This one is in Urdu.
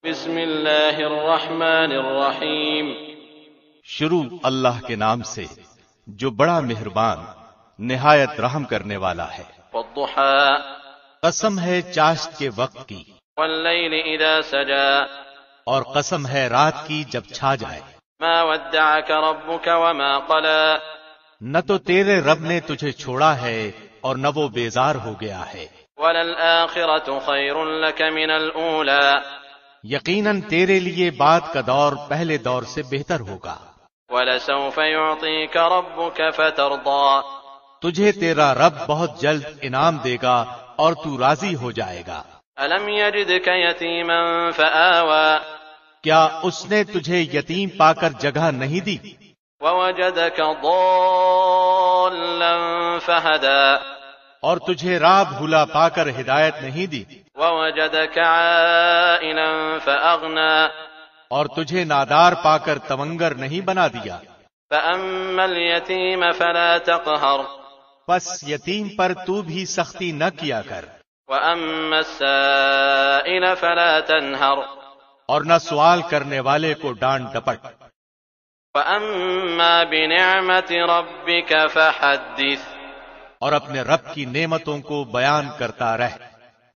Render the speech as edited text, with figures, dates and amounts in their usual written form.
بسم اللہ الرحمن الرحیم شروع اللہ کے نام سے جو بڑا مہربان نہایت رحم کرنے والا ہے۔ والضحى قسم ہے چاشت کے وقت کی، واللیل اذا سجا اور قسم ہے رات کی جب چھا جائے۔ ما ودعك ربك وما قلى نہ تو تیرے رب نے تجھے چھوڑا ہے اور نہ وہ بیزار ہو گیا ہے۔ وللآخرة خير لك من الأولى یقیناً تیرے لیے بعد کا دور پہلے دور سے بہتر ہوگا۔ ولسوف يعطيك ربك فترضى تجھے تیرا رب بہت جلد انعام دے گا اور تو راضی ہو جائے گا۔ ألم يجدك يتيما فآوى کیا اس نے تجھے یتیم پا کر جگہ نہیں دی؟ ووجدك ضالا فهدى اور تجھے راہ بھولا پا کر ہدایت نہیں دی؟ ووجدك عائلا فأغنى اور تجھے نادار پا کر تونگر نہیں بنا دیا؟ فأما اليتيم فلا تقهر پس یتیم پر تو بھی سختی نہ کیا کر، وأما السائل فلا تنهر اور نہ سوال کرنے والے کو ڈانٹ ڈپٹ۔ وأما بنعمة ربك فحدث اور اپنے رب کی نعمتوں کو بیان کرتا رہ۔